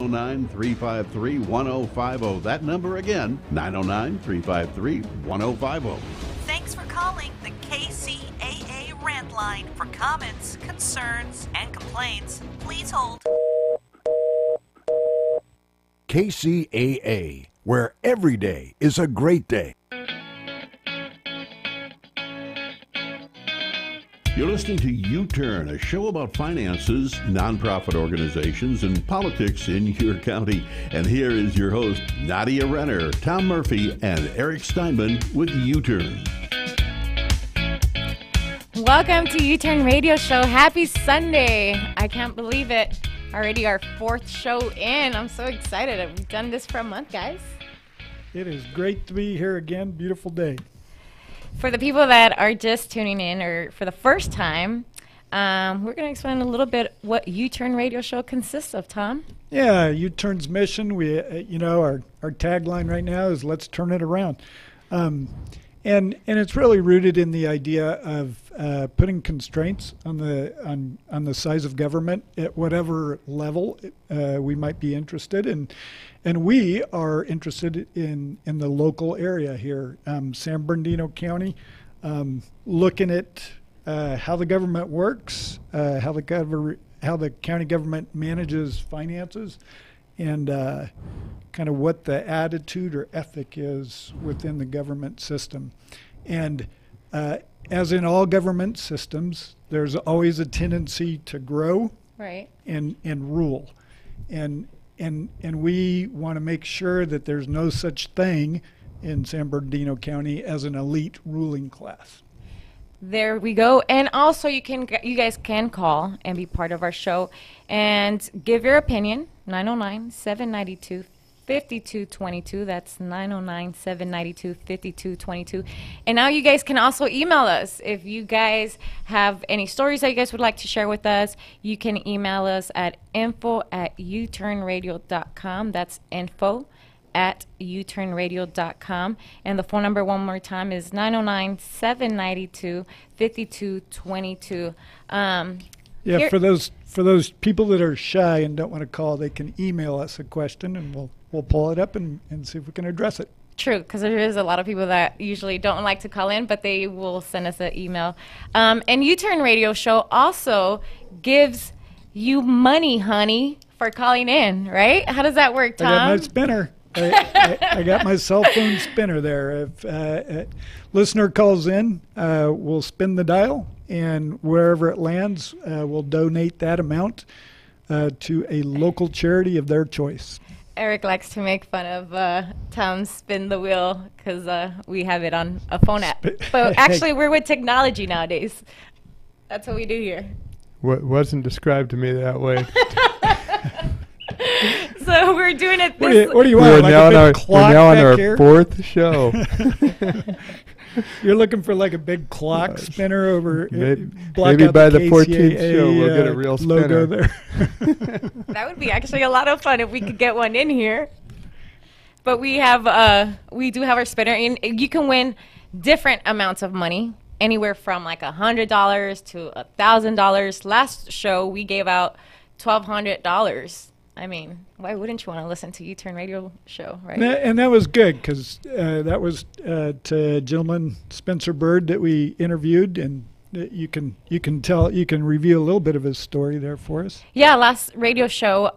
909-353-1050. That number again, 909-353-1050. Thanks for calling the KCAA Rant Line. For comments, concerns, and complaints, please hold. KCAA, where every day is a great day. You're listening to U-Turn, a show about finances, nonprofit organizations, and politics in your county. And here is your host, Nadia Renner, Tom Murphy, and Eric Steinman with U-Turn. Welcome to U-Turn Radio Show. Happy Sunday. I can't believe it. Already our fourth show in. I'm so excited. We've done this for a month, guys. It is great to be here again. Beautiful day. For the people that are just tuning in or for the first time, we're going to explain a little bit what U-Turn Radio Show consists of, Tom. Yeah, U-Turn's mission, our tagline right now is let's turn it around. And it's really rooted in the idea of putting constraints on the size of government at whatever level we might be interested in. And we are interested in the local area here, San Bernardino County, looking at how the government works, how the county government manages finances, and kind of what the attitude or ethic is within the government system. And as in all government systems, there's always a tendency to grow, right, and rule. And we want to make sure that there's no such thing in San Bernardino County as an elite ruling class. There we go. And also you guys can call and be part of our show and give your opinion. 909-792-5222. That's 909-792-5222. And now you guys can also email us. If you guys have any stories that you guys would like to share with us, you can email us at info@uturnradio.com. That's info@uturnradio.com. And the phone number one more time is 909-792-5222. For those people that are shy and don't want to call, they can email us a question and we'll pull it up and see if we can address it. True, because there is a lot of people that usually don't like to call in, but they will send us an email. And U-Turn Radio Show also gives you money, honey, for calling in, right? How does that work, Tom? I got my spinner. I got my cell phone spinner there. If a listener calls in, we'll spin the dial, and wherever it lands, we'll donate that amount to a local charity of their choice. Eric likes to make fun of Tom spin the wheel because we have it on a phone app. But actually, we're with technology nowadays. That's what we do here. What wasn't described to me that way. So we're doing it this. What do you want? Like a big clock we're now on back our here? fourth show. You're looking for like a big clock spinner over. Maybe by the 14th show we'll get a real logo spinner. there. That would be actually a lot of fun if we could get one in here. But we do have our spinner, and you can win different amounts of money, anywhere from like $100 to $1,000. Last show we gave out $1,200. I mean, why wouldn't you want to listen to U-Turn Radio Show, right? And that was good because that was to gentleman Spencer Bird that we interviewed, and you can review a little bit of his story there for us. Yeah, last radio show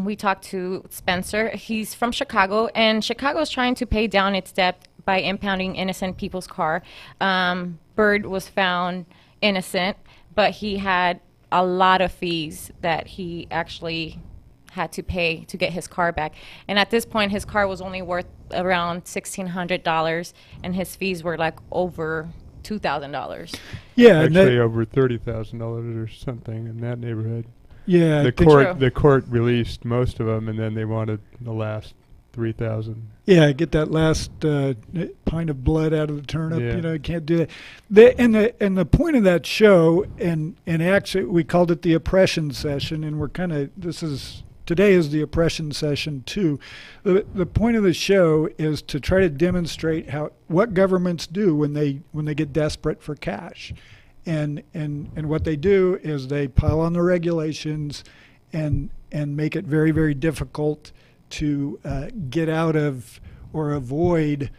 we talked to Spencer. He's from Chicago, and Chicago is trying to pay down its debt by impounding innocent people's car. Bird was found innocent, but he had a lot of fees that he actually had to pay to get his car back. And at this point, his car was only worth around $1,600, and his fees were like over $2,000. Yeah, actually over $30,000 or something in that neighborhood. Yeah, the court released most of them, and then they wanted the last 3,000. Yeah, get that last pint of blood out of the turnip. Yeah. You can't do that. And the point of that show, and actually we called it the oppression session, and we're kind of today is the oppression session too. The point of the show is to try to demonstrate what governments do when they get desperate for cash, and what they do is they pile on the regulations, and and make it very, very difficult to get out of or avoid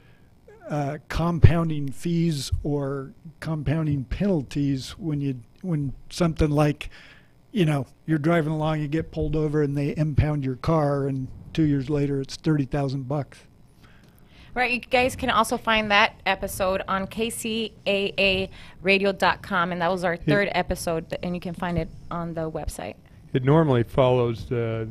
compounding fees or compounding penalties when something like, you're driving along, you get pulled over and they impound your car, and 2 years later it's $30,000. Right, you guys can also find that episode on KCAAradio.com, and that was our third episode, and you can find it on the website. It normally follows the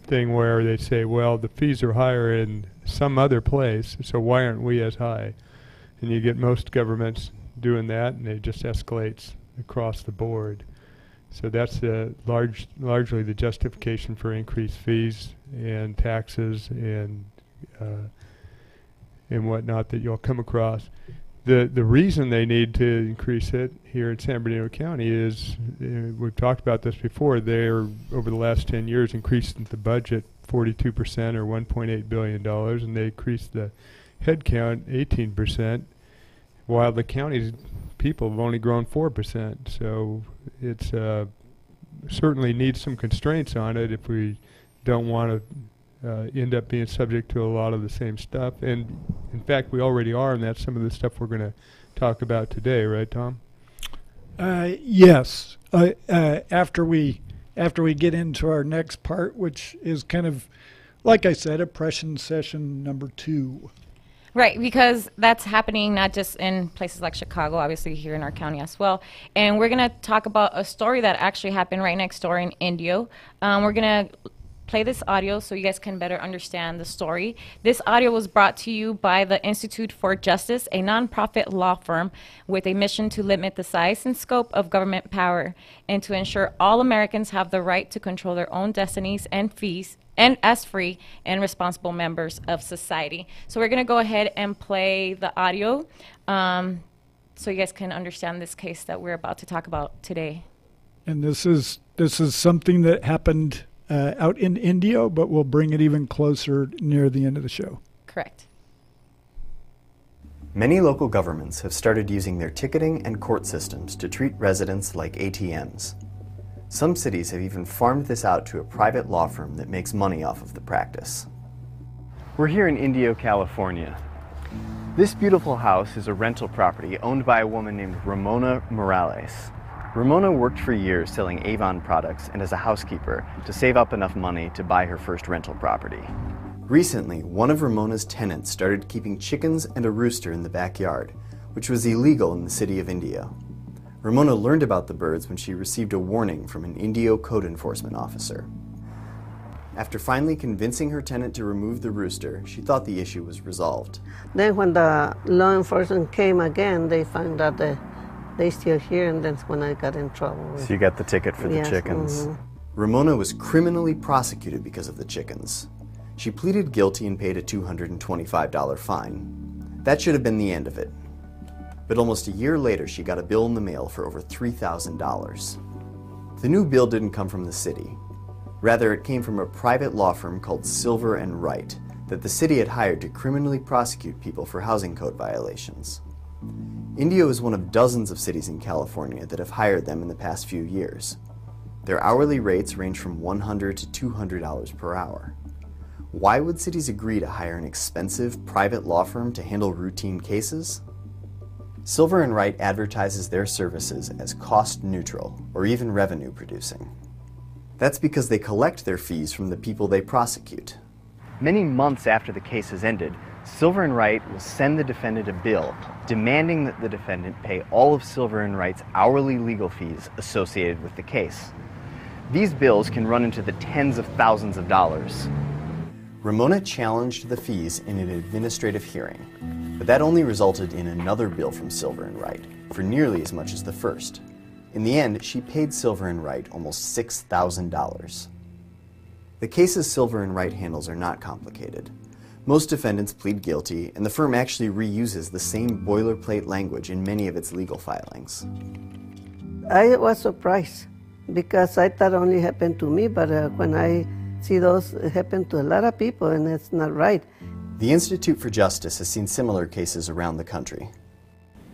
thing where they say, well, the fees are higher in some other place, so why aren't we as high? And you get most governments doing that, and it just escalates across the board. So that's largely the justification for increased fees and taxes and whatnot that you'll come across. The reason they need to increase it here in San Bernardino County is, we've talked about this before, they're over the last 10 years increased the budget 42% or $1.8 billion, and they increased the head count 18%, while the county's people have only grown 4%. So it's certainly needs some constraints on it if we don't want to end up being subject to a lot of the same stuff. And in fact, we already are, and that's some of the stuff we're going to talk about today, right, Tom? Yes. After we get into our next part, which is kind of, like I said, oppression session number 2. Right, because that's happening not just in places like Chicago, obviously here in our county as well. And we're going to talk about a story that actually happened right next door in Indio. We're going to play this audio so you guys can better understand the story. This audio was brought to you by the Institute for Justice, a nonprofit law firm with a mission to limit the size and scope of government power and to ensure all Americans have the right to control their own destinies and fees, and as free and responsible members of society. So we're going to go ahead and play the audio so you guys can understand this case that we're about to talk about today. And this is something that happened out in Indio, but we'll bring it even closer near the end of the show. Correct. Many local governments have started using their ticketing and court systems to treat residents like ATMs. Some cities have even farmed this out to a private law firm that makes money off of the practice. We're here in Indio, California. This beautiful house is a rental property owned by a woman named Ramona Morales. Ramona worked for years selling Avon products and as a housekeeper to save up enough money to buy her first rental property. Recently, one of Ramona's tenants started keeping chickens and a rooster in the backyard, which was illegal in the city of Indio. Ramona learned about the birds when she received a warning from an Indio code enforcement officer. After finally convincing her tenant to remove the rooster, she thought the issue was resolved. Then when the law enforcement came again, they found out that they still here, and that's when I got in trouble. So you got the ticket for Yes, the chickens. mhm. Ramona was criminally prosecuted because of the chickens. She pleaded guilty and paid a $225 fine. That should have been the end of it. But almost a year later, she got a bill in the mail for over $3,000. The new bill didn't come from the city. Rather, it came from a private law firm called Silver and Wright that the city had hired to criminally prosecute people for housing code violations. Indio is one of dozens of cities in California that have hired them in the past few years. Their hourly rates range from $100 to $200 per hour. Why would cities agree to hire an expensive private law firm to handle routine cases? Silver and Wright advertises their services as cost neutral or even revenue producing. That's because they collect their fees from the people they prosecute. Many months after the case has ended, Silver and Wright will send the defendant a bill demanding that the defendant pay all of Silver and Wright's hourly legal fees associated with the case. These bills can run into the tens of thousands of dollars. Ramona challenged the fees in an administrative hearing, but that only resulted in another bill from Silver and Wright for nearly as much as the first. In the end, she paid Silver and Wright almost $6,000. The cases Silver and Wright handles are not complicated. Most defendants plead guilty, and the firm actually reuses the same boilerplate language in many of its legal filings. I was surprised because I thought it only happened to me, but when I see those, it happened to a lot of people, and it's not right. The Institute for Justice has seen similar cases around the country.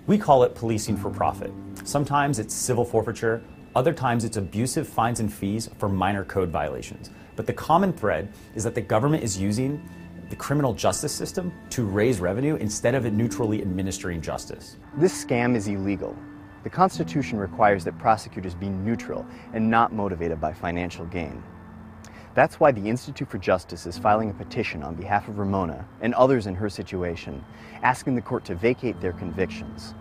We call it policing for profit. Sometimes it's civil forfeiture, Other times it's abusive fines and fees for minor code violations. But the common thread is that the government is using the criminal justice system to raise revenue instead of neutrally administering justice. This scam is illegal. The Constitution requires that prosecutors be neutral and not motivated by financial gain. That's why the Institute for Justice is filing a petition on behalf of Ramona and others in her situation, asking the court to vacate their convictions.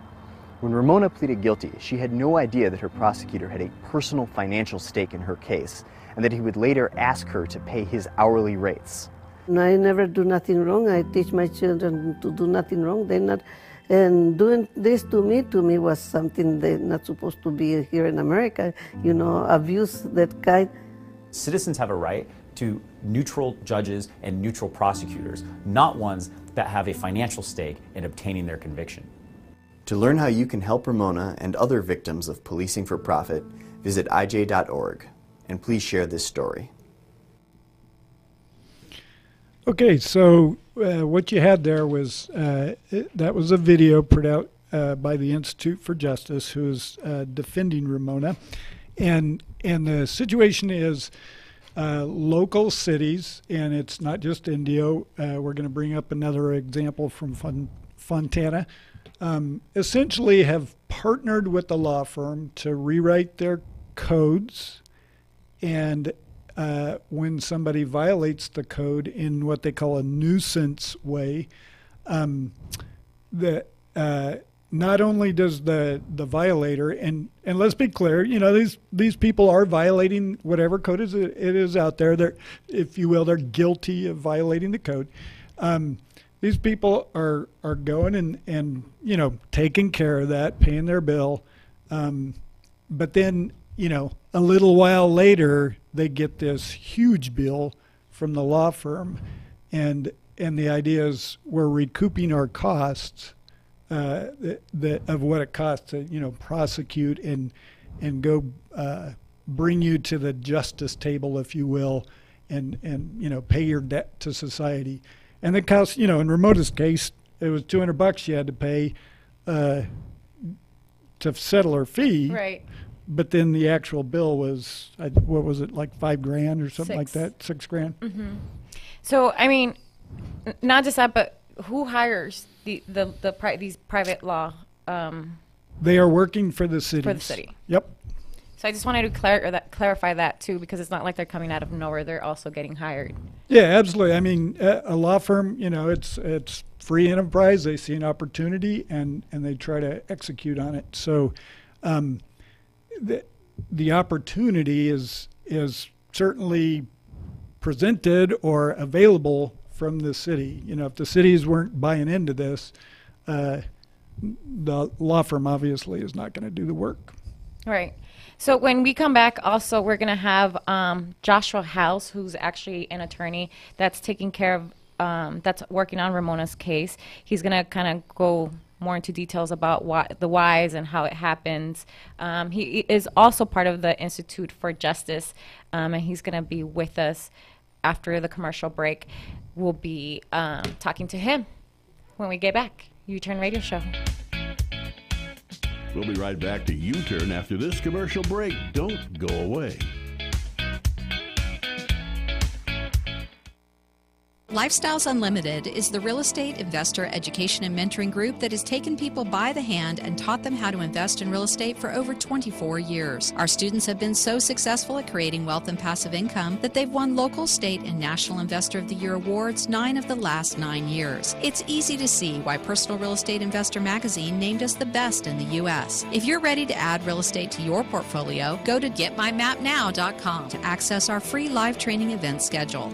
When Ramona pleaded guilty, she had no idea that her prosecutor had a personal financial stake in her case, and that he would later ask her to pay his hourly rates. I never do nothing wrong. I teach my children to do nothing wrong. They're not, and doing this to me was something they're not supposed to be here in America. You know, abuse that kind. Citizens have a right to neutral judges and neutral prosecutors, not ones that have a financial stake in obtaining their conviction. To learn how you can help Ramona and other victims of policing for profit, visit ij.org, and please share this story. Okay, so what you had there was, that was a video put out by the Institute for Justice, who's defending Ramona. And the situation is local cities, and it's not just Indio. We're going to bring up another example from Fontana. Essentially have partnered with the law firm to rewrite their codes, and when somebody violates the code in what they call a nuisance way, not only does the violator, and let's be clear, you know, these people are violating whatever code it is out there. They're, if you will, they're guilty of violating the code. These people are going and you know, taking care of that, paying their bill, but then, you know, a little while later they get this huge bill from the law firm, and the idea is we're recouping our costs of what it costs to, you know, prosecute and go bring you to the justice table, if you will, and you know, pay your debt to society. And it costs, you know, in Ramona's case, it was $200 she had to pay to settle her fee. Right. But then the actual bill was, what was it, like $5,000 or something like that? $6,000. Mm-hmm. So I mean, not just that, but who hires these private law? They are working for the city. For the city. Yep. So I just wanted to clarify that too, because it's not like they're coming out of nowhere. They're also getting hired. Yeah, absolutely. I mean, a law firm, you know, it's free enterprise. They see an opportunity and they try to execute on it. So the opportunity is certainly presented or available from the city. You know, if the cities weren't buying into this, the law firm obviously is not going to do the work. Right. So when we come back, also, we're going to have Joshua House, who's actually an attorney that's taking care of, that's working on Ramona's case. He's going to kind of go more into details about the whys and how it happens. He is also part of the Institute for Justice, and he's going to be with us after the commercial break. We'll be talking to him when we get back. U-Turn Radio Show. We'll be right back to U-Turn after this commercial break. Don't go away. Lifestyles Unlimited is the real estate investor education and mentoring group that has taken people by the hand and taught them how to invest in real estate for over 24 years. Our students have been so successful at creating wealth and passive income that they've won local, state, and national Investor of the Year awards 9 of the last 9 years. It's easy to see why Personal Real Estate Investor magazine named us the best in the U.S. If you're ready to add real estate to your portfolio, go to getmymapnow.com to access our free live training event schedule.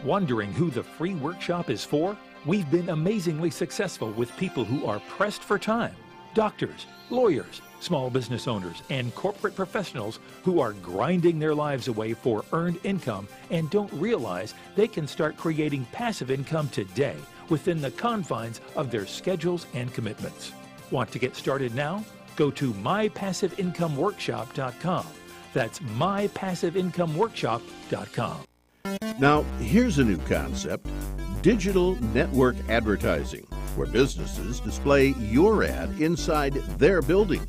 Wondering who the free workshop is for? We've been amazingly successful with people who are pressed for time. Doctors, lawyers, small business owners, and corporate professionals who are grinding their lives away for earned income and don't realize they can start creating passive income today within the confines of their schedules and commitments. Want to get started now? Go to mypassiveincomeworkshop.com. That's mypassiveincomeworkshop.com. Now, here's a new concept: digital network advertising, where businesses display your ad inside their building.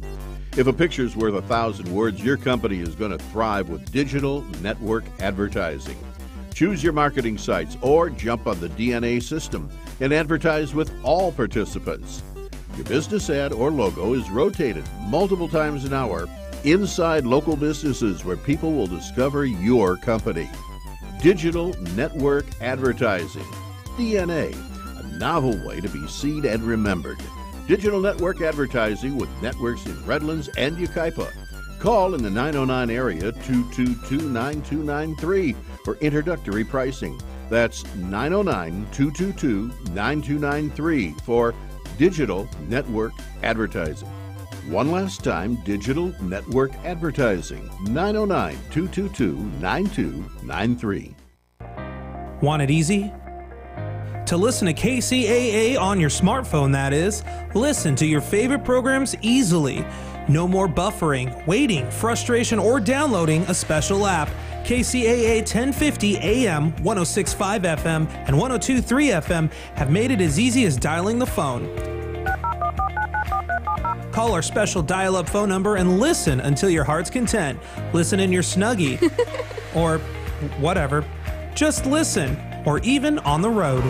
If a picture's worth 1,000 words, your company is going to thrive with digital network advertising. Choose your marketing sites or jump on the DNA system and advertise with all participants. Your business ad or logo is rotated multiple times an hour inside local businesses where people will discover your company. Digital network advertising, DNA, a novel way to be seen and remembered. Digital network advertising with networks in Redlands and Yucaipa. Call in the 909 area 222-9293 for introductory pricing. That's 909-222-9293 for digital network advertising. One last time, digital network advertising, 909-222-9293. Want it easy? To listen to KCAA on your smartphone, that is, listen to your favorite programs easily. No more buffering, waiting, frustration, or downloading a special app. KCAA 1050 AM, 106.5 FM, and 102.3 FM have made it as easy as dialing the phone. Call our special dial-up phone number and listen until your heart's content. Listen in your Snuggie. Or whatever. Just listen. Or even on the road.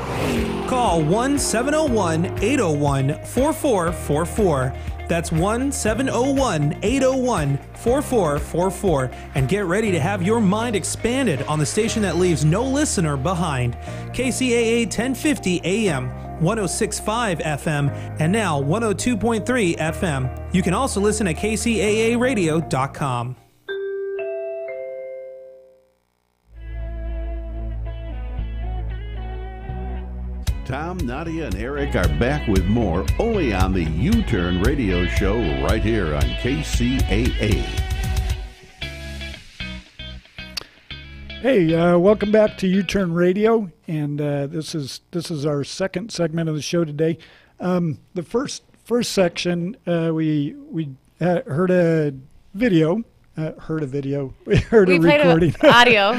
Call 1-701-801-4444. That's 1-701-801-4444. And get ready to have your mind expanded on the station that leaves no listener behind. KCAA 1050 AM, 106.5 FM, and now 102.3 FM. You can also listen at kcaaradio.com. Tom, Nadia, and Eric are back with more only on the U-Turn radio show right here on KCAA. Hey, welcome back to U-Turn Radio, and this is our second segment of the show today. The first section, we heard a video. We heard a recording. Audio.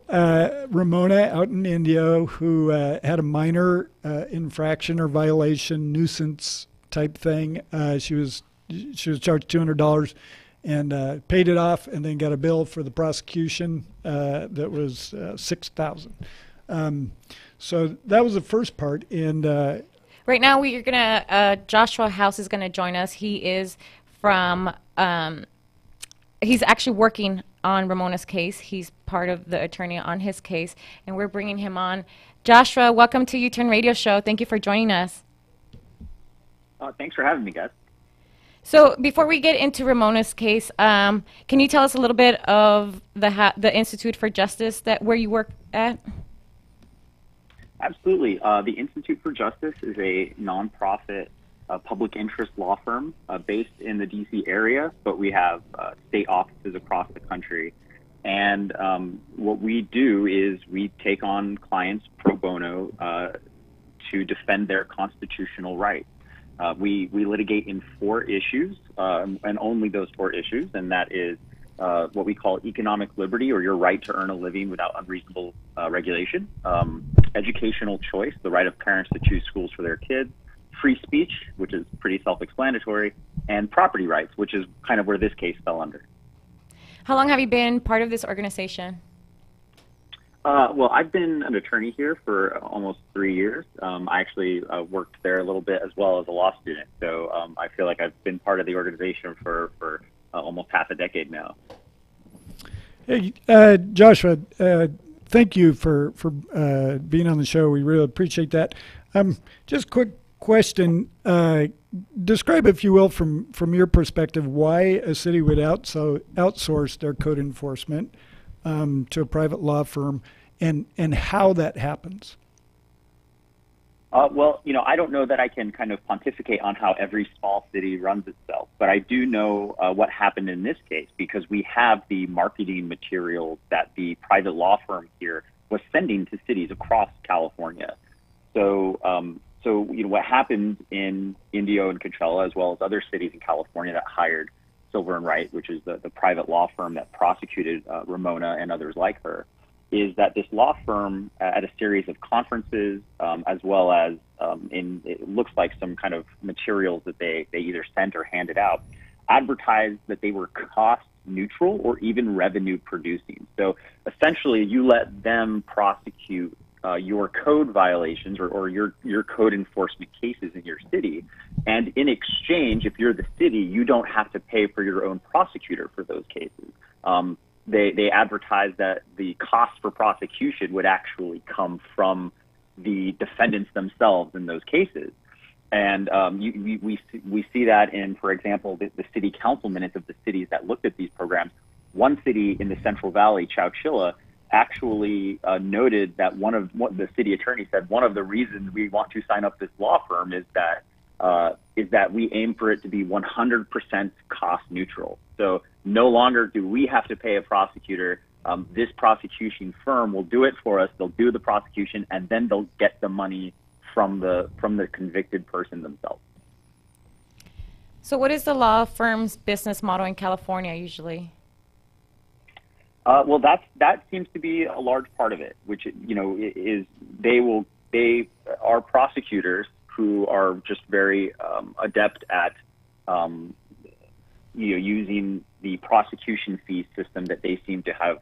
Ramona out in India who had a minor infraction or violation, nuisance type thing. She was charged $200 and paid it off, and then got a bill for the prosecution that was $6,000. So that was the first part. And right now we're gonna Joshua House is gonna join us. He is from he's actually working on Ramona's case. He's part of the attorney on his case, and we're bringing him on. Joshua, welcome to U-Turn Radio Show. Thank you for joining us. Thanks for having me, guys. So before we get into Ramona's case, can you tell us a little bit of the Institute for Justice where you work at? Absolutely. The Institute for Justice is a nonprofit public interest law firm based in the D.C. area, but we have state offices across the country. And what we do is we take on clients pro bono to defend their constitutional rights. We litigate in 4 issues, and only those 4 issues, and that is what we call economic liberty, or your right to earn a living without unreasonable regulation, educational choice, the right of parents to choose schools for their kids, free speech, which is pretty self-explanatory, and property rights, which is kind of where this case fell under. How long have you been part of this organization? Well, I've been an attorney here for almost 3 years. I actually worked there a little bit as well as a law student. So I feel like I've been part of the organization for almost half a decade now. Hey, Joshua, thank you for being on the show. We really appreciate that. Just quick question. Describe, if you will, from your perspective, why a city would outsource their code enforcement to a private law firm, and how that happens. Well, I don't know that I can kind of pontificate on how every small city runs itself, but I do know what happened in this case, because we have the marketing materials that the private law firm here was sending to cities across California. So what happened in Indio and Coachella, as well as other cities in California that hired Silver and Wright, which is the private law firm that prosecuted Ramona and others like her, is that this law firm, at a series of conferences, as well as in it looks like some kind of materials that they either sent or handed out, advertised that they were cost neutral or even revenue producing. So essentially, you let them prosecute your code violations or your code enforcement cases in your city, and in exchange, if you're the city, you don't have to pay for your own prosecutor for those cases. They advertised that the cost for prosecution would actually come from the defendants themselves in those cases. And we see that in, for example, the city council minutes of the cities that looked at these programs. One city in the Central Valley, Chowchilla, actually noted that what the city attorney said, one of the reasons we want to sign up this law firm is that we aim for it to be 100% cost neutral. So no longer do we have to pay a prosecutor. This prosecution firm will do it for us. They'll do the prosecution, and then they'll get the money from the convicted person themselves. So what is the law firm's business model in California usually? Well, that seems to be a large part of it, which is they are prosecutors who are just very adept at using the prosecution fee system that they seem to have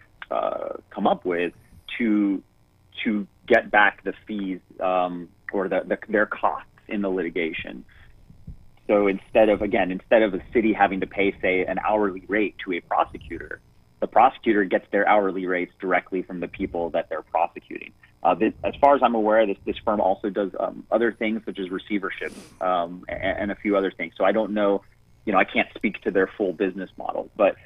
come up with to get back the fees or their costs in the litigation. So instead of a city having to pay, say, an hourly rate to a prosecutor, the prosecutor gets their hourly rates directly from the people that they're prosecuting. As far as I'm aware, this firm also does other things such as receivership and a few other things. So I don't know, I can't speak to their full business model, but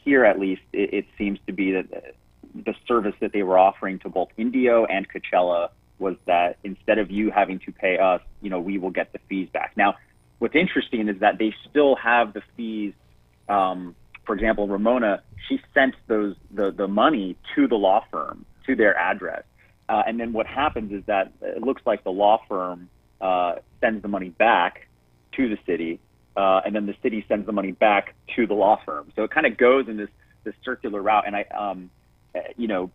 here at least it seems to be that the service that they were offering to both Indio and Coachella was that instead of you having to pay us, we will get the fees back. Now, what's interesting is that they still have the fees. For example, Ramona, she sent the money to the law firm, to their address. And then what happens is that it looks like the law firm sends the money back to the city, and then the city sends the money back to the law firm. So it kind of goes in this circular route. And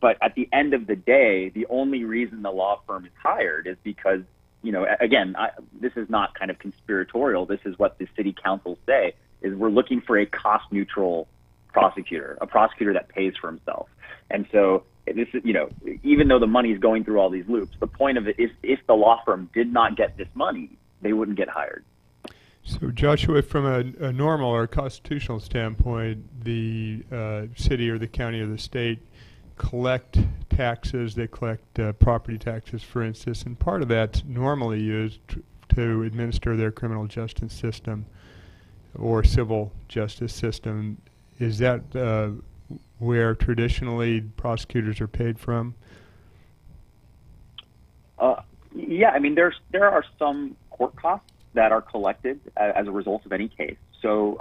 but at the end of the day, the only reason the law firm is hired is because, again, this is not kind of conspiratorial. This is what the city councils say, is we're looking for a cost-neutral prosecutor, a prosecutor that pays for himself. And so this is, even though the money is going through all these loops, the point of it is if the law firm did not get this money, they wouldn't get hired. So Joshua, from a normal or constitutional standpoint, the city or the county or the state collect taxes. They collect property taxes, for instance, and part of that's normally used to administer their criminal justice system or civil justice system. Is that where traditionally prosecutors are paid from? Yeah, I mean, there are some court costs that are collected as a result of any case. So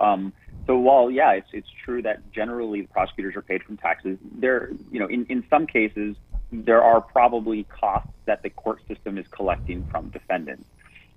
while it's true that generally the prosecutors are paid from taxes, in some cases there are probably costs that the court system is collecting from defendants.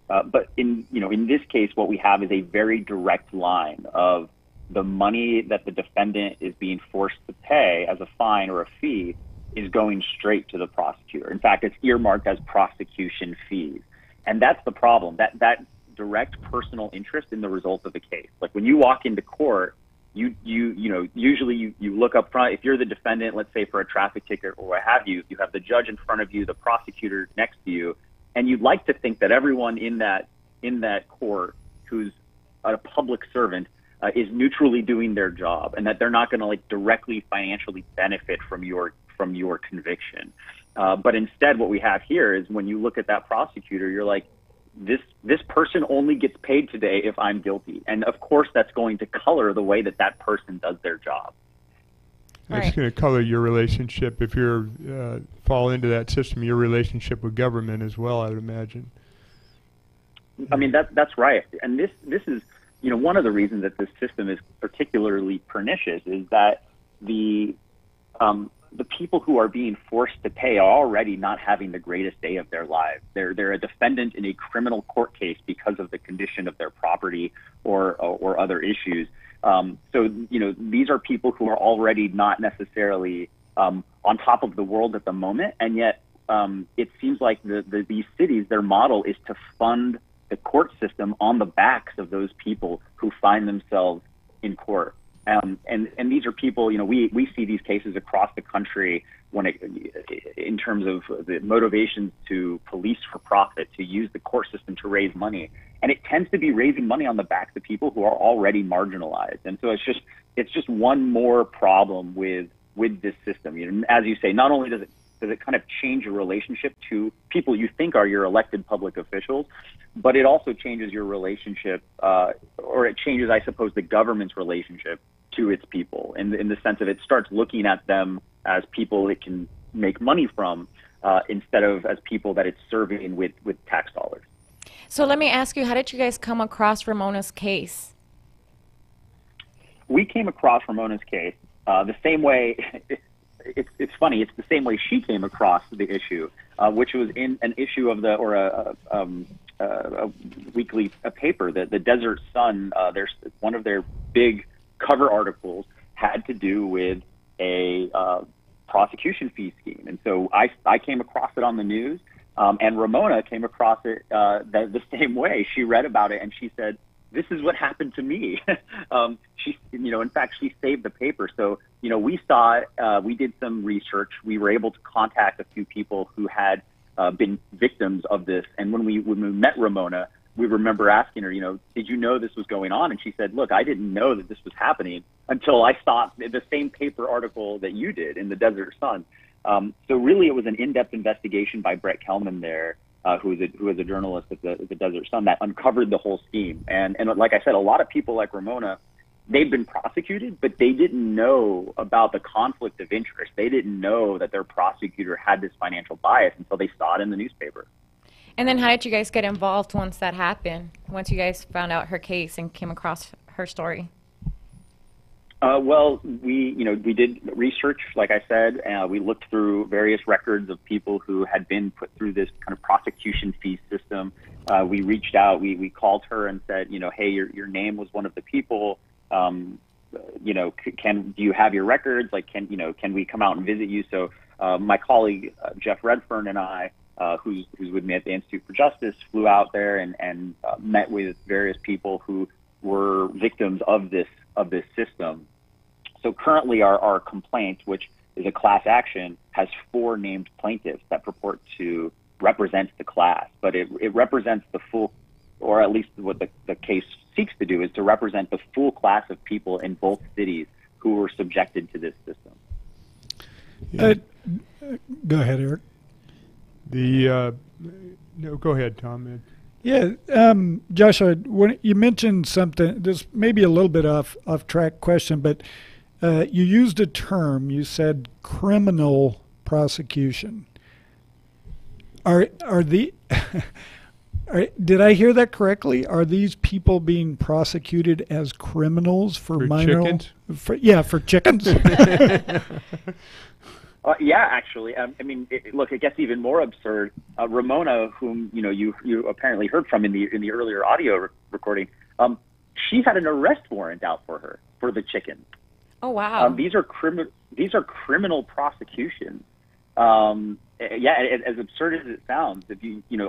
But in this case, what we have is a very direct line of the money that the defendant is being forced to pay as a fine or a fee is going straight to the prosecutor. In fact, it's earmarked as prosecution fees. And that's the problem, that direct personal interest in the result of the case. Like when you walk into court, you usually you look up front. If you're the defendant, let's say for a traffic ticket or what have you, you have the judge in front of you, the prosecutor next to you, and you'd like to think that everyone in that court who's a public servant is neutrally doing their job, and that they're not going to directly financially benefit from your conviction. But instead, what we have here is when you look at that prosecutor, you're like, this person only gets paid today if I'm guilty, and of course that's going to color the way that person does their job. It's going to color your relationship if you're fall into that system, your relationship with government as well, I would imagine. I mean, that's right. And this is, one of the reasons that this system is particularly pernicious is that the people who are being forced to pay are already not having the greatest day of their lives. They're a defendant in a criminal court case because of the condition of their property or other issues. So these are people who are already not necessarily on top of the world at the moment, and yet it seems like these cities, their model is to fund the court system on the backs of those people who find themselves in court. And these are people, we see these cases across the country in terms of the motivations to police for profit, to use the court system to raise money. And it tends to be raising money on the backs of people who are already marginalized. And so it's just one more problem with this system. As you say, not only does it kind of change your relationship to people you think are your elected public officials, but it also changes your relationship, or it changes, I suppose, the government's relationship to its people in the sense of it starts looking at them as people it can make money from instead of as people that it's serving with tax dollars. So let me ask you, how did you guys come across Ramona's case? We came across Ramona's case the same way. It's funny. It's the same way she came across the issue, which was in an issue of a weekly paper, the Desert Sun. There's one of their big cover articles had to do with a prosecution fee scheme, and so I came across it on the news, and Ramona came across it the same way. She read about it and she said, "This is what happened to me." In fact, she saved the paper. So, we saw it, we did some research. We were able to contact a few people who had been victims of this. And when we met Ramona, we remember asking her, did you know this was going on? And she said, look, I didn't know that this was happening until I saw the same paper article that you did in the Desert Sun. So really, it was an in-depth investigation by Brett Kelman there, who is a journalist at the Desert Sun, that uncovered the whole scheme. And like I said, a lot of people like Ramona, they've been prosecuted, but they didn't know about the conflict of interest. They didn't know that their prosecutor had this financial bias until they saw it in the newspaper. And then how did you guys get involved once that happened, once you guys found out her case and came across her story? Well, we did research, like I said. We looked through various records of people who had been put through this kind of prosecution fee system. We reached out. We called her and said, hey, your name was one of the people. Do you have your records? Can we come out and visit you? So my colleague Jeff Redfern and I, who's with me at the Institute for Justice, flew out there and met with various people who were victims of this system. So currently our complaint, which is a class action, has 4 named plaintiffs that purport to represent the class, but it represents the full, or at least what the case seeks to do is to represent the full class of people in both cities who were subjected to this system. Go ahead, Eric. No, go ahead, Tom. Yeah, Joshua, when you mentioned something, this may be a little bit off track question, but you used a term. You said criminal prosecution. Did I hear that correctly? Are these people being prosecuted as criminals for minor chickens? For chickens? Yeah, actually. Look, it gets even more absurd. Ramona, whom you apparently heard from in the earlier audio recording, she had an arrest warrant out for her for the chickens. Oh wow! These are criminal prosecutions. As absurd as it sounds, if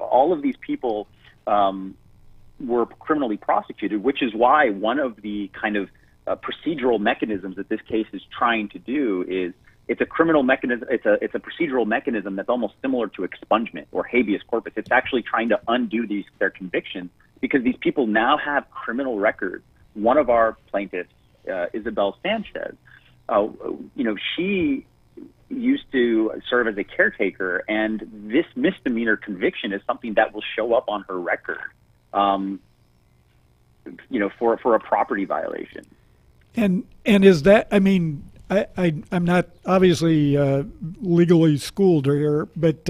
all of these people were criminally prosecuted, which is why one of the kind of procedural mechanisms that this case is trying to do is it's a criminal mechanism. It's a procedural mechanism that's almost similar to expungement or habeas corpus. It's actually trying to undo their convictions because these people now have criminal records. One of our plaintiffs, Isabel Sanchez, she used to serve as a caretaker, and this misdemeanor conviction is something that will show up on her record, for a property violation. And is that, I'm not obviously legally schooled here, but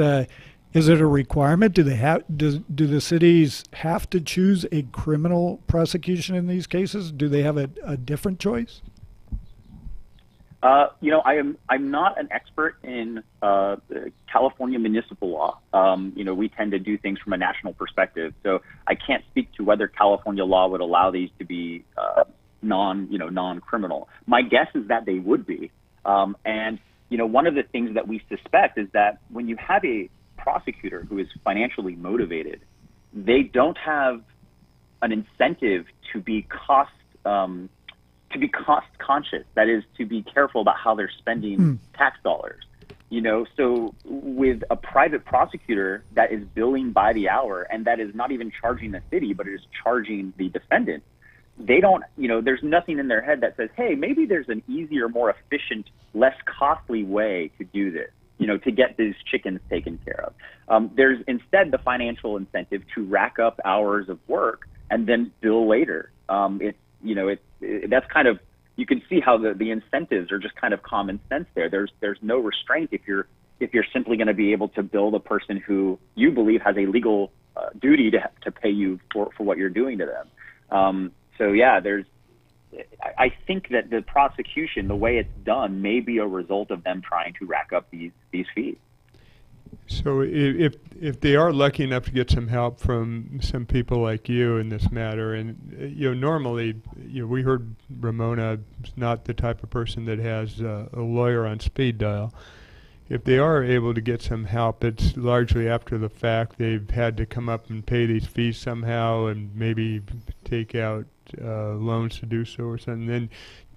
is it a requirement? Do the cities have to choose a criminal prosecution in these cases? Do they have a different choice? I'm not an expert in California municipal law. We tend to do things from a national perspective, so I can't speak to whether California law would allow these to be non-criminal. My guess is that they would be. And one of the things that we suspect is that when you have a prosecutor who is financially motivated, they don't have an incentive to be cost conscious. That is, to be careful about how they're spending tax dollars. So with a private prosecutor that is billing by the hour and that is not even charging the city, but is charging the defendant, they don't, there's nothing in their head that says, hey, maybe there's an easier, more efficient, less costly way to do this, to get these chickens taken care of. There's instead the financial incentive to rack up hours of work and then bill later. That's kind of, you can see how the incentives are just kind of common sense there. There's no restraint if you're simply going to be able to bill the person who you believe has a legal duty to pay you for what you're doing to them. I think that the prosecution, the way it's done, may be a result of them trying to rack up these fees. So if they are lucky enough to get some help from some people like you in this matter, and normally we heard Ramona is not the type of person that has a lawyer on speed dial. If they are able to get some help, it's largely after the fact. They've had to come up and pay these fees somehow, and maybe take out loans to do so or something. Then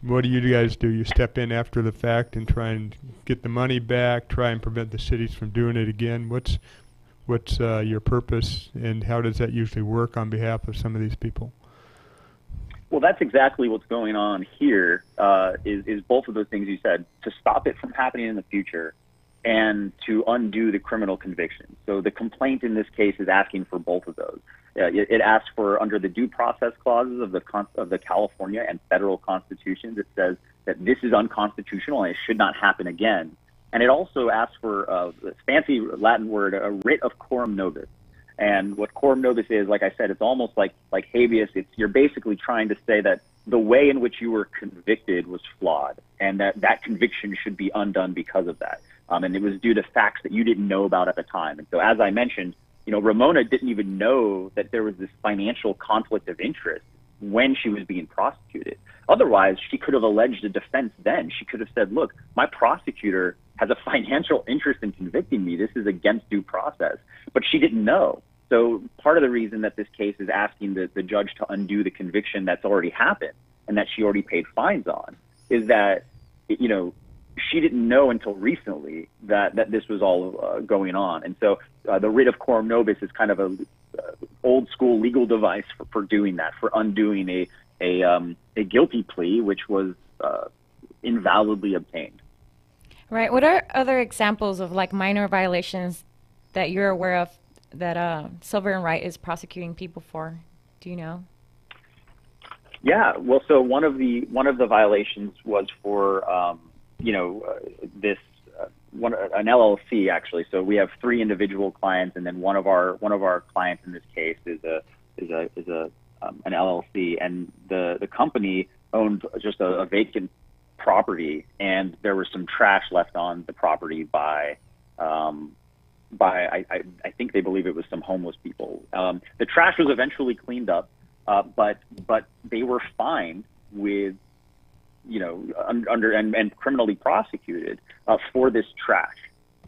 what do you guys do? You step in after the fact and try and get the money back, try and prevent the cities from doing it again. What's your purpose, and how does that usually work on behalf of some of these people? Well, that's exactly what's going on here, is both of those things you said, to stop it from happening in the future and to undo the criminal conviction. So the complaint in this case is asking for both of those. It asks for, under the due process clauses of the California and federal constitutions, it says that this is unconstitutional and it should not happen again. And it also asks for a fancy Latin word, a writ of coram nobis. And what coram nobis is, like I said, it's almost like habeas. You're basically trying to say that the way in which you were convicted was flawed, and that conviction should be undone because of that. And it was due to facts that you didn't know about at the time. And so, as I mentioned, Ramona didn't even know that there was this financial conflict of interest when she was being prosecuted. Otherwise, she could have alleged a defense then. She could have said, look, my prosecutor has a financial interest in convicting me. This is against due process. But she didn't know. So part of the reason that this case is asking the judge to undo the conviction that's already happened and that she already paid fines on is that, she didn't know until recently that this was all going on. And so the writ of coram nobis is kind of a old school legal device for doing that, for undoing a guilty plea, which was invalidly obtained. Right. What are other examples of minor violations that you're aware of that Silver and Wright is prosecuting people for? Do you know? Yeah. Well, so one of the violations was for an LLC actually. So we have 3 individual clients, and then one of our clients in this case is an LLC, and the company owned just a vacant property, and there was some trash left on the property by I think they believe it was some homeless people. The trash was eventually cleaned up, but they were fined with and criminally prosecuted for this trash.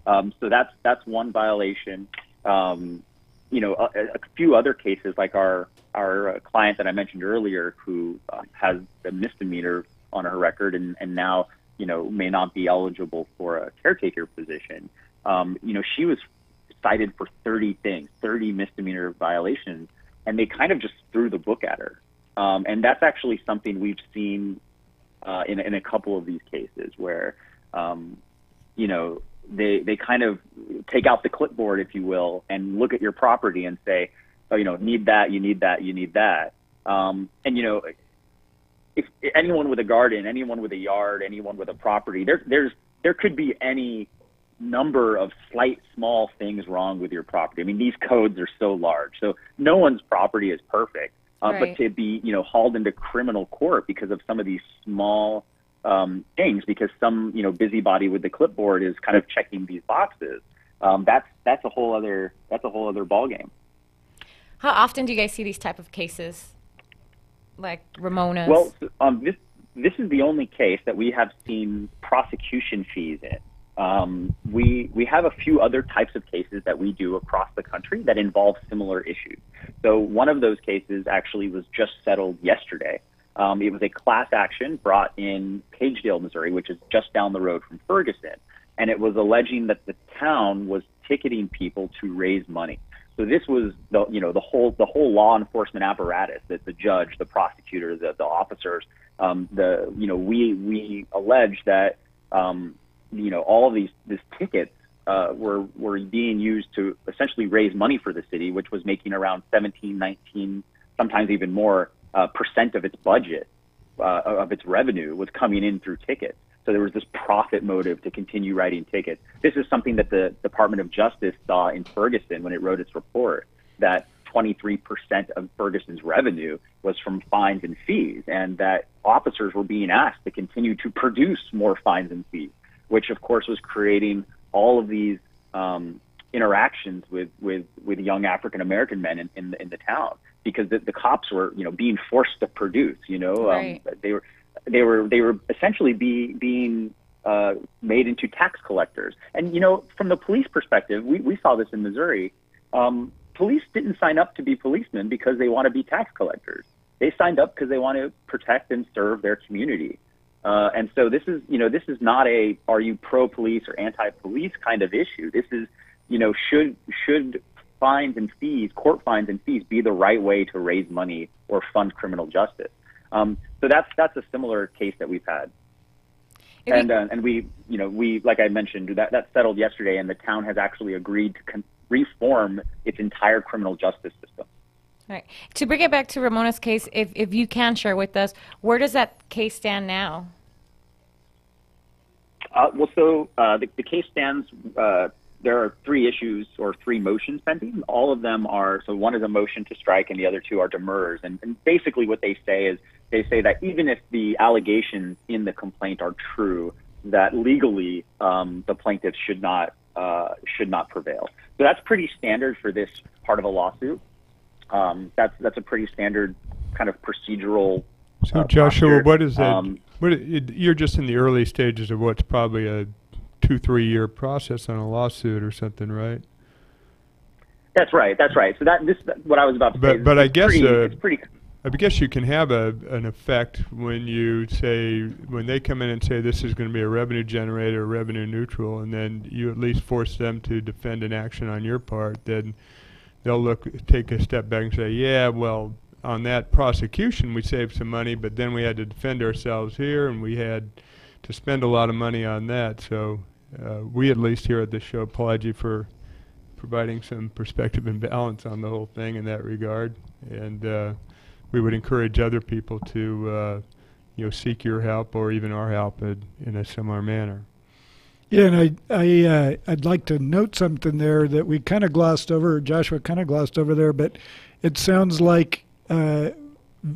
So that's one violation. A few other cases, like our client that I mentioned earlier, who has a misdemeanor on her record and now may not be eligible for a caretaker position. She was cited for 30 misdemeanor violations, and they kind of just threw the book at her. And that's actually something we've seen in a couple of these cases where, they kind of take out the clipboard, if you will, and look at your property and say, oh, need that, you need that, you need that. If anyone with a garden, anyone with a yard, anyone with a property, there could be any number of small things wrong with your property. I mean, these codes are so large, so no one's property is perfect. Right. But to be, hauled into criminal court because of some of these small things, because some, busybody with the clipboard is kind of checking these boxes, that's a whole other ballgame. How often do you guys see these type of cases, like Ramona's? Well, this is the only case that we have seen prosecution fees in. we have a few other types of cases that we do across the country that involve similar issues. So one of those cases actually was just settled yesterday. It was a class action brought in Pagedale, Missouri, which is just down the road from Ferguson, and it was alleging that the town was ticketing people to raise money. So this was the whole law enforcement apparatus, that the judge, the prosecutor, the officers, we allege that all of these tickets were being used to essentially raise money for the city, which was making around 17, 19, sometimes even more percent of its budget, of its revenue was coming in through tickets. So there was this profit motive to continue writing tickets. This is something that the Department of Justice saw in Ferguson when it wrote its report, that 23% of Ferguson's revenue was from fines and fees, and that officers were being asked to continue to produce more fines and fees, which of course was creating all of these interactions with young African American men in the town, because the cops were being forced to produce. Right. They were essentially being made into tax collectors. And from the police perspective, we saw this in Missouri. Police didn't sign up to be policemen because they want to be tax collectors. They signed up because they want to protect and serve their community. And so this is not a are you pro-police or anti-police kind of issue. This is should fines and fees, court fines and fees, be the right way to raise money or fund criminal justice? So that's a similar case that we've had. And we like I mentioned, that settled yesterday, and the town has actually agreed to reform its entire criminal justice system. All right. To bring it back to Ramona's case, if you can share with us, where does that case stand now? The case stands. There are three issues or three motions pending. All of them are, so one is a motion to strike and the other two are demurs. And basically what they say is, they say that even if the allegations in the complaint are true, that legally the plaintiff should not prevail. So that's pretty standard for this part of a lawsuit. That's a pretty standard kind of procedural. So Joshua, posture. what is that? You're just in the early stages of what's probably a 2-3 year process on a lawsuit or something, right? That's right. So what I was about to say. But I guess it's pretty. I guess you can have an effect when they come in and say this is going to be a revenue generator, revenue neutral, and then you at least force them to defend an action on your part. Then they'll take a step back and say, yeah, well, on that prosecution we saved some money, but then we had to defend ourselves here, and we had to spend a lot of money on that. So we at least here at this show applaud you for providing some perspective and balance on the whole thing in that regard, and we would encourage other people to seek your help or even our help in a similar manner. Yeah, and I'd like to note something there that we kind of glossed over, Joshua kind of glossed over there, but it sounds like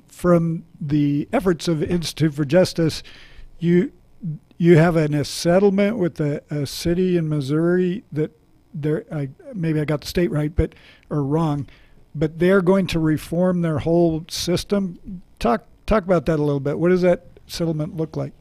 from the efforts of Institute for Justice, you have a settlement with a city in Missouri that maybe I got the state right, or wrong, but they're going to reform their whole system. Talk about that a little bit. What does that settlement look like?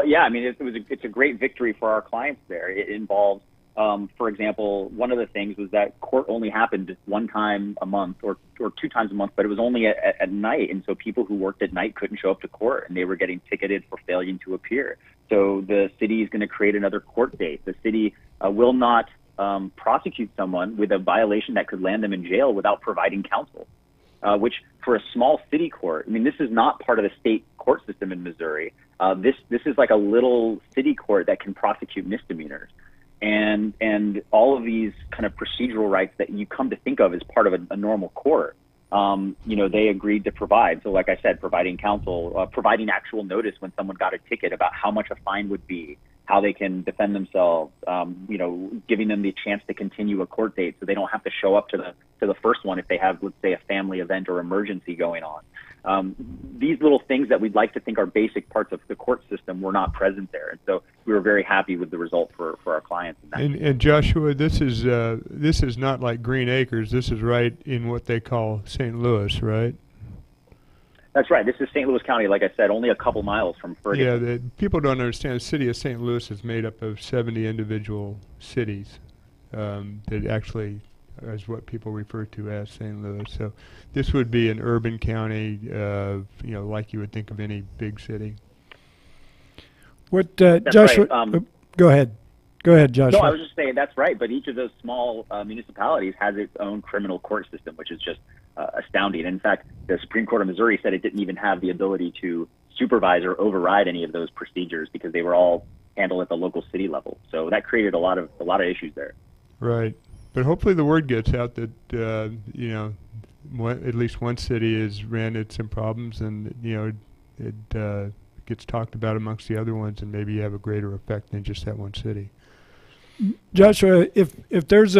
Yeah, I mean, it's a great victory for our clients there. It involves, for example, one of the things was that court only happened one time a month or 2 times a month, but it was only at night, and so people who worked at night couldn't show up to court, and they were getting ticketed for failing to appear. So the city is going to create another court date. The city will not prosecute someone with a violation that could land them in jail without providing counsel, which for a small city court, I mean, this is not part of the state court system in Missouri. This is like a little city court that can prosecute misdemeanors. And all of these kind of procedural rights that you come to think of as part of a normal court, they agreed to provide. So like I said, providing counsel, providing actual notice when someone got a ticket about how much a fine would be, how they can defend themselves, giving them the chance to continue a court date so they don't have to show up to the first one if they have, let's say, a family event or emergency going on. These little things that we'd like to think are basic parts of the court system were not present there. And so we were very happy with the result for our clients. And Joshua, this is not like Green Acres. This is right in what they call St. Louis, right? That's right. This is St. Louis County, like I said, only a couple miles from Ferguson. Yeah, people don't understand. The city of St. Louis is made up of 70 individual cities that actually is what people refer to as St. Louis. So this would be an urban county, like you would think of any big city. What, That's Joshua? right. Go ahead. Go ahead, Joshua. No, I was just saying that's right. But each of those small municipalities has its own criminal court system, which is just astounding. In fact, the Supreme Court of Missouri said it didn't even have the ability to supervise or override any of those procedures because they were all handled at the local city level. So that created a lot of issues there. Right. But hopefully the word gets out that at least one city has ran into some problems, and it gets talked about amongst the other ones, and maybe you have a greater effect than just that one city. Joshua, if there's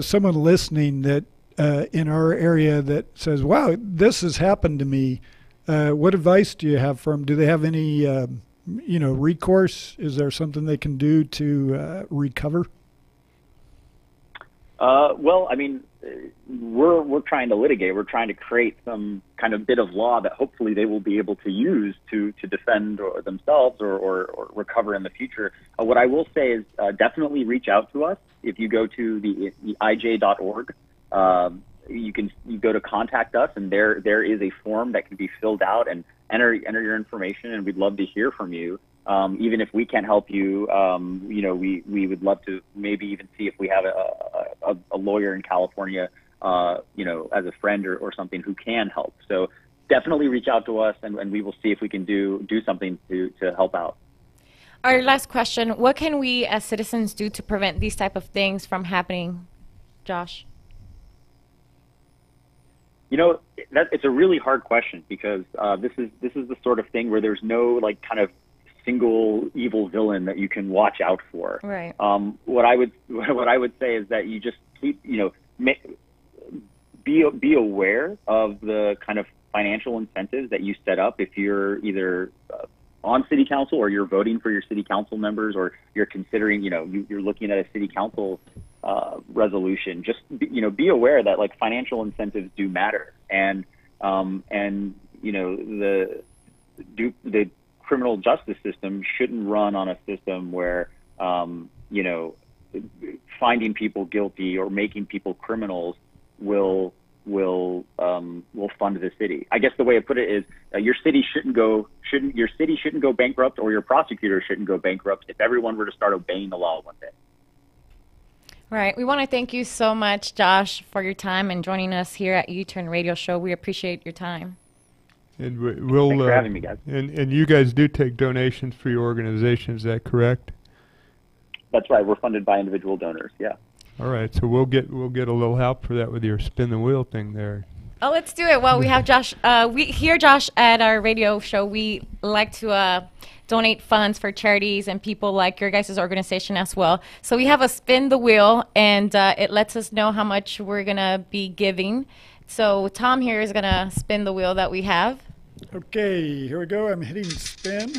someone listening that in our area that says, "Wow, this has happened to me," what advice do you have for them? Do they have any recourse? Is there something they can do to recover? Well, I mean, we're trying to litigate. We're trying to create some kind of bit of law that hopefully they will be able to use to defend themselves or recover in the future. What I will say is definitely reach out to us. If you go to the ij.org, you go to contact us, and there is a form that can be filled out and enter your information, and we'd love to hear from you. Even if we can't help you, we would love to maybe even see if we have a lawyer in California, as a friend or something who can help. So definitely reach out to us, and we will see if we can do something to help out. Our last question, what can we as citizens do to prevent these type of things from happening, Josh? It's a really hard question because this is the sort of thing where there's no kind of single evil villain that you can watch out for. Right. What I would say is that you just keep be aware of the kind of financial incentives that you set up if you're either on city council or you're voting for your city council members, or you're considering you're looking at a city council resolution. Just be aware that financial incentives do matter, and the criminal justice system shouldn't run on a system where finding people guilty or making people criminals will fund the city. I guess the way I put it is your city shouldn't go bankrupt, or your prosecutor shouldn't go bankrupt if everyone were to start obeying the law one day. Right. We want to thank you so much, Josh, for your time and joining us here at U-Turn Radio Show. We appreciate your time. And thanks for having me, guys. And you guys do take donations for your organization, is that correct? That's right. We're funded by individual donors. Yeah. All right. So we'll get a little help for that with your spin the wheel thing there. Oh, let's do it. Well, we have Josh. Josh, at our radio show. We like to donate funds for charities and people like your guys' organization as well. So we have a spin the wheel, and it lets us know how much we're going to be giving. So Tom here is going to spin the wheel that we have. Okay, here we go. I'm hitting spin.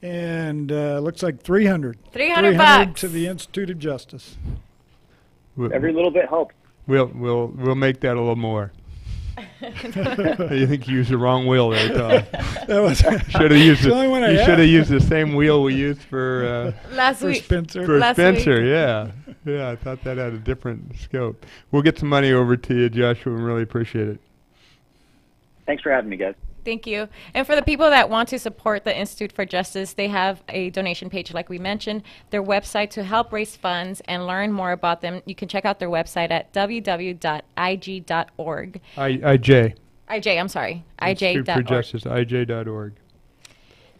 And looks like 300. 300 bucks to the Institute of Justice. Every little bit helps. We'll make that a little more. You think you used the wrong wheel there, Tom. Should have used used the same wheel we used for last week. Spencer. For Spencer, yeah. Yeah, I thought that had a different scope. We'll get some money over to you, Joshua, and really appreciate it. Thanks for having me, guys. Thank you. And for the people that want to support the Institute for Justice, they have a donation page, like we mentioned, their website to help raise funds and learn more about them. You can check out their website at www.ig.org. IJ, I'm sorry. Institute for Justice, ij.org.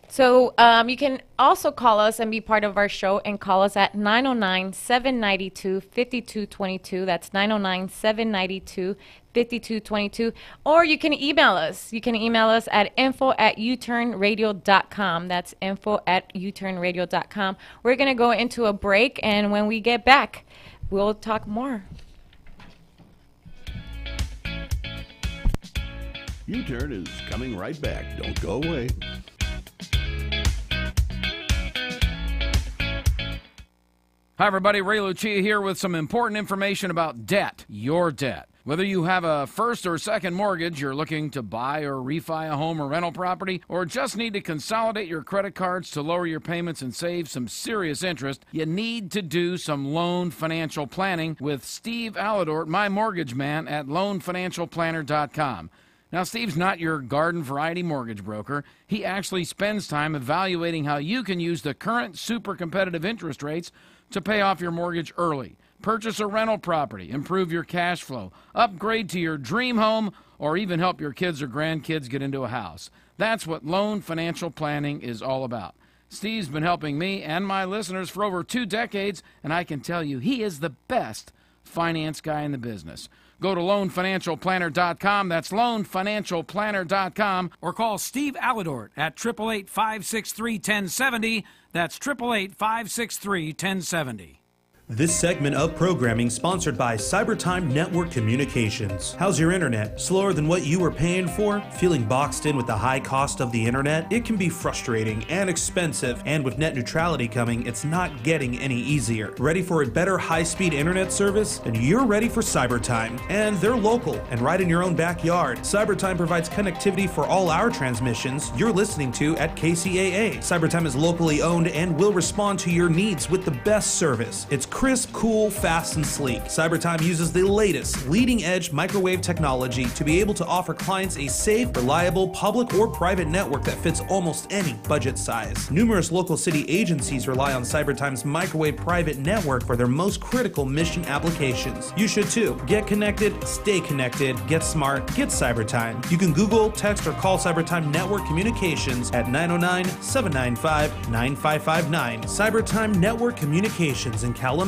So you can also call us and be part of our show, and call us at 909-792-5222. That's 909-792-5222. Or you can email us. You can email us at info@uturnradio.com. That's info@uturnradio.com. We're going to go into a break, and when we get back, we'll talk more. U-Turn is coming right back. Don't go away. Hi, everybody. Ray Lucia here with some important information about debt, your debt. Whether you have a first or second mortgage, you're looking to buy or refi a home or rental property, or just need to consolidate your credit cards to lower your payments and save some serious interest, you need to do some loan financial planning with Steve Alladort, my mortgage man, at loanfinancialplanner.com. Now, Steve's not your garden variety mortgage broker. He actually spends time evaluating how you can use the current super competitive interest rates to pay off your mortgage early, purchase a rental property, improve your cash flow, upgrade to your dream home, or even help your kids or grandkids get into a house. That's what loan financial planning is all about. Steve's been helping me and my listeners for over 2 decades, and I can tell you he is the best finance guy in the business. Go to loanfinancialplanner.com. That's loanfinancialplanner.com. Or call Steve Alladort at 888-563-1070. That's 888-563-1070. This segment of programming sponsored by Cybertime Network Communications. How's your internet? Slower than what you were paying for? Feeling boxed in with the high cost of the internet? It can be frustrating and expensive, and with net neutrality coming, it's not getting any easier. Ready for a better high-speed internet service? Then you're ready for Cybertime. And they're local and right in your own backyard. Cybertime provides connectivity for all our transmissions you're listening to at KCAA. Cybertime is locally owned and will respond to your needs with the best service. It's crisp, cool, fast, and sleek. Cybertime uses the latest, leading-edge microwave technology to be able to offer clients a safe, reliable, public or private network that fits almost any budget size. Numerous local city agencies rely on Cybertime's microwave private network for their most critical mission applications. You should too. Get connected, stay connected, get smart, get Cybertime. You can Google, text, or call Cybertime Network Communications at 909-795-9559. Cybertime Network Communications in Calamasa.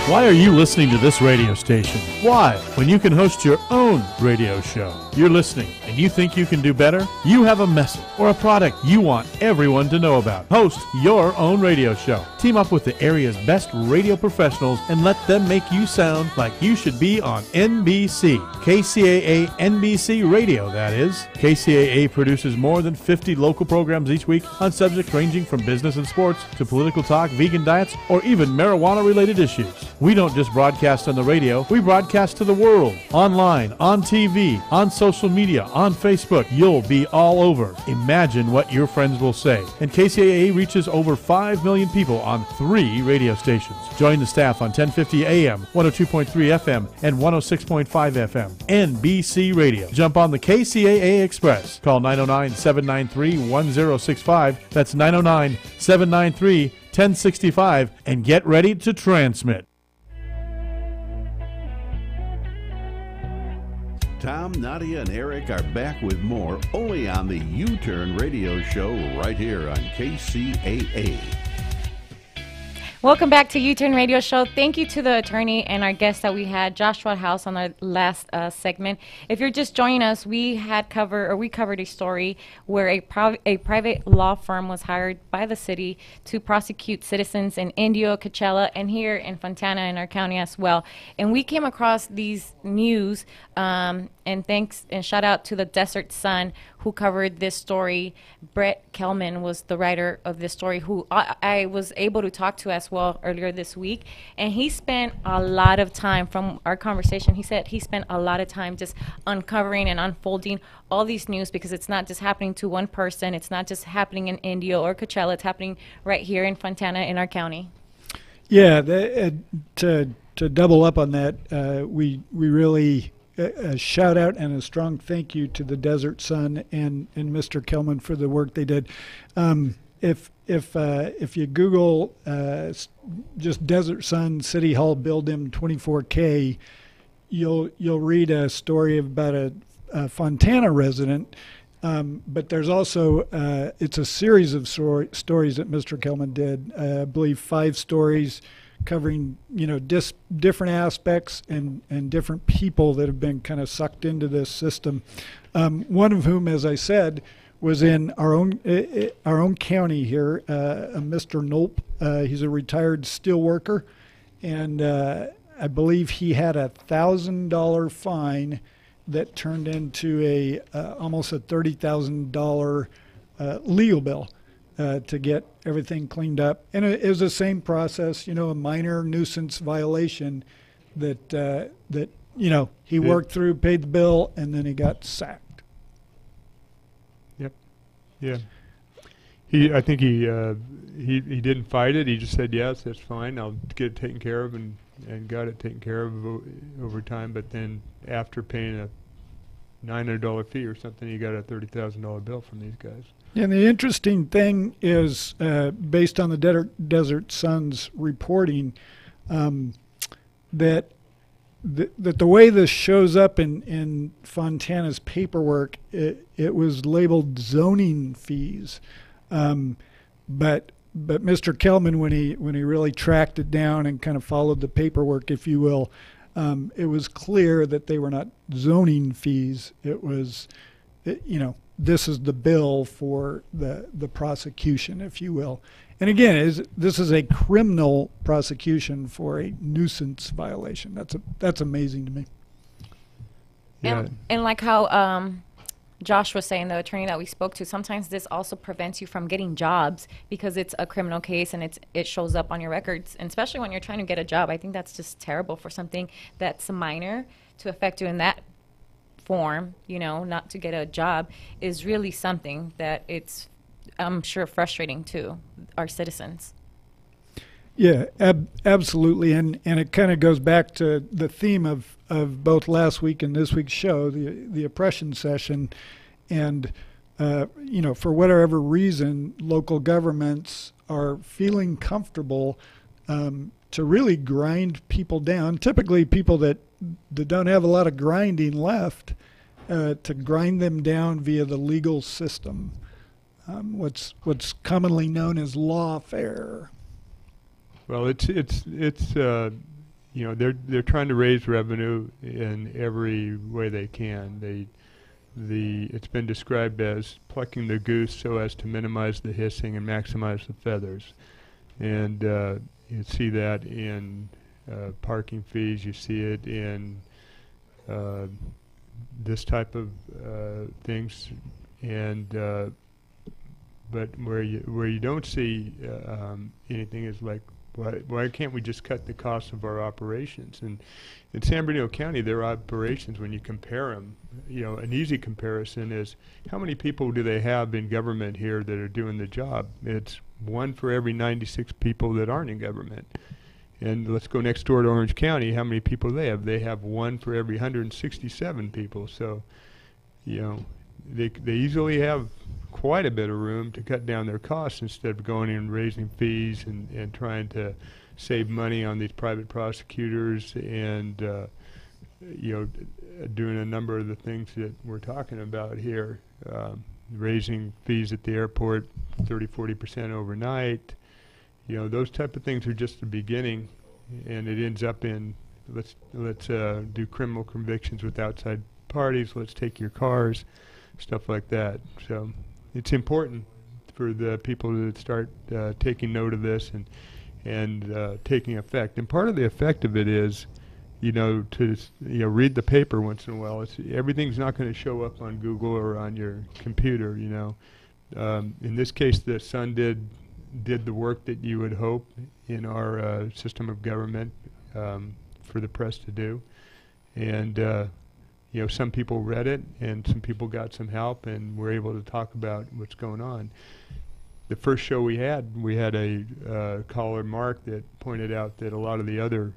Why are you listening to this radio station? Why? When you can host your own radio show. You're listening and you think you can do better? You have a message or a product you want everyone to know about. Host your own radio show. Team up with the area's best radio professionals and let them make you sound like you should be on NBC. KCAA NBC Radio, that is. KCAA produces more than 50 local programs each week on subjects ranging from business and sports to political talk, vegan diets, or even marijuana-related issues. We don't just broadcast on the radio, we broadcast to the world. Online, on TV, on social media, on Facebook. You'll be all over. Imagine what your friends will say. And KCAA reaches over 5 million people on 3 radio stations. Join the staff on 1050 AM, 102.3 FM, and 106.5 FM. NBC Radio. Jump on the KCAA Express. Call 909-793-1065. That's 909-793-1065. And get ready to transmit. Tom, Nadia, and Eric are back with more only on the U-Turn radio show right here on KCAA. Welcome back to U-Turn Radio Show. Thank you to the attorney and our guest that we had, Joshua House, on our last segment. If you're just joining us, we covered a story where a private law firm was hired by the city to prosecute citizens in Indio, Coachella, and here in Fontana in our county as well. And we came across these news, and thanks and shout out to the Desert Sun who covered this story. Brett Kelman was the writer of this story, who I was able to talk to as well earlier this week. And he spent a lot of time, from our conversation, he said he spent a lot of time just uncovering and unfolding all these news, because it's not just happening to one person. It's not just happening in India or Coachella. It's happening right here in Fontana in our county. Yeah, to double up on that, we really... a shout out and a strong thank you to the Desert Sun and Mr. Kelman for the work they did. If you Google just Desert Sun City Hall Building 24K, you'll read a story about a Fontana resident. But there's also it's a series of stories that Mr. Kelman did. I believe 5 stories covering different aspects and different people that have been kind of sucked into this system. One of whom, as I said, was in our own county here. Mr. Nolp. He's a retired steel worker, and I believe he had a $1,000 fine that turned into almost a $30,000 legal bill. to get everything cleaned up. And it was the same process, a minor nuisance violation that he worked through, paid the bill, and then he got sacked. Yep. Yeah. I think he didn't fight it. He just said, yes, that's fine. I'll get it taken care of, and got it taken care of over time. But then after paying a $900 fee or something, he got a $30,000 bill from these guys. And the interesting thing is, based on the Desert Sun's reporting, that the way this shows up in Fontana's paperwork, it was labeled zoning fees. But Mr. Kelman, when he really tracked it down and kind of followed the paperwork, if you will, it was clear that they were not zoning fees. It was, this is the bill for the prosecution, if you will. And again, this is a criminal prosecution for a nuisance violation. That's amazing to me. Yeah. And like how Josh was saying, the attorney that we spoke to, sometimes this also prevents you from getting jobs because it's a criminal case and it shows up on your records. And especially when you're trying to get a job, I think that's just terrible for something that's minor to affect you in that form. Not to get a job is really something that it's, I'm sure, frustrating to our citizens. Yeah, absolutely. And it kind of goes back to the theme of both last week and this week's show, the oppression session. And, for whatever reason, local governments are feeling comfortable to really grind people down, typically people that don't have a lot of grinding left, to grind them down via the legal system, what's commonly known as lawfare. Well, they're trying to raise revenue in every way they can. It's been described as plucking the goose so as to minimize the hissing and maximize the feathers. And you see that in parking fees. You see it in this type of things. And but where you don't see anything is like, why can't we just cut the cost of our operations? And in San Bernardino County, their operations, when you compare them, an easy comparison is how many people do they have in government here that are doing the job? It's 1 for every 96 people that aren't in government. And let's go next door to Orange County. How many people do they have? They have 1 for every 167 people. So, they easily have quite a bit of room to cut down their costs instead of going in and raising fees and trying to save money on these private prosecutors and doing a number of the things that we're talking about here, raising fees at the airport 30-40% overnight. Those type of things are just the beginning, and it ends up in let's do criminal convictions with outside parties, let's take your cars, stuff like that. So it's important for the people to start taking note of this and taking effect. And part of the effect of it is, to read the paper once in a while. Everything's not going to show up on Google or on your computer. In this case, the Sun did the work that you would hope in our system of government for the press to do, and some people read it, and some people got some help, and were able to talk about what's going on. The first show we had a caller, Mark, that pointed out that a lot of the other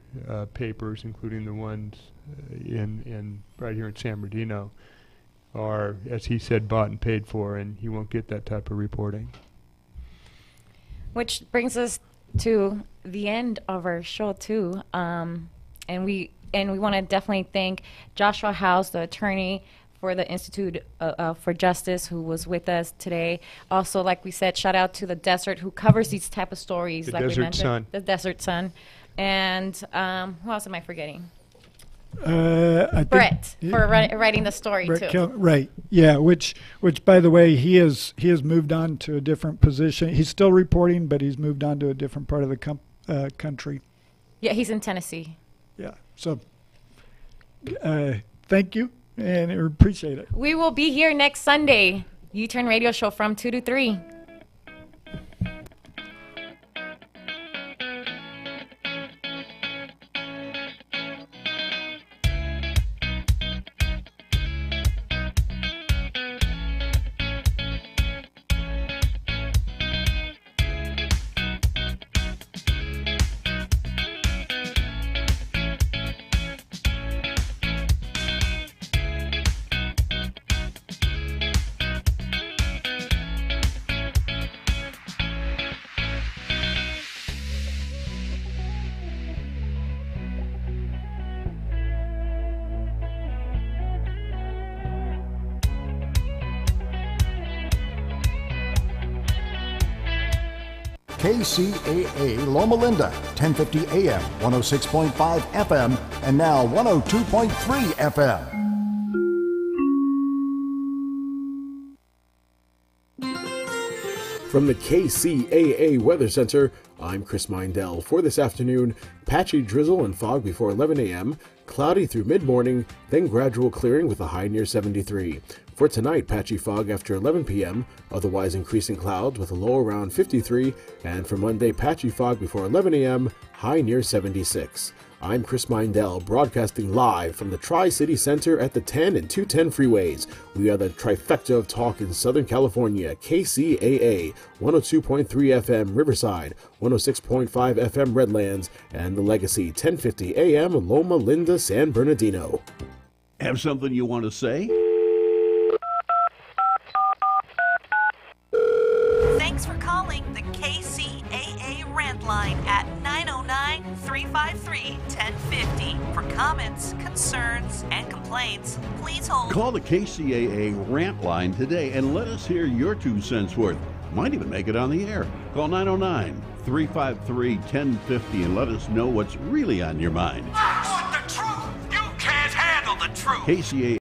papers, including the ones in right here in San Bernardino, are, as he said, bought and paid for, and you won't get that type of reporting. Which brings us to the end of our show too, and we want to definitely thank Joshua House, the attorney for the Institute for Justice, who was with us today. Also, like we said, shout out to the Desert, who covers these type of stories. The like Desert we mentioned, Sun. The Desert Sun, and who else am I forgetting? Brett for writing the story Brett too. Right, yeah. Which, by the way, he has moved on to a different position. He's still reporting, but he's moved on to a different part of the country. Yeah, he's in Tennessee. Yeah. So, thank you, and I appreciate it. We will be here next Sunday. U-Turn Radio Show from 2 to 3. KCAA Loma Linda, 1050 AM, 106.5 FM, and now 102.3 FM. From the KCAA Weather Center, I'm Chris Mindell. For this afternoon, patchy drizzle and fog before 11 a.m., cloudy through mid-morning, then gradual clearing with a high near 73. For tonight, patchy fog after 11 p.m., otherwise increasing clouds with a low around 53, and for Monday, patchy fog before 11 a.m., high near 76. I'm Chris Mindell, broadcasting live from the Tri-City Center at the 10 and 210 freeways. We are the trifecta of talk in Southern California, KCAA, 102.3 FM Riverside, 106.5 FM Redlands, and the Legacy, 1050 AM Loma Linda, San Bernardino. Have something you want to say? Thanks for calling the KCAA Rant Line at 909-353-1050. For comments, concerns, and complaints, please hold. Call the KCAA Rant Line today and let us hear your 2 cents worth. Might even make it on the air. Call 909-353-1050 and let us know what's really on your mind. I want the truth. You can't handle the truth. KCAA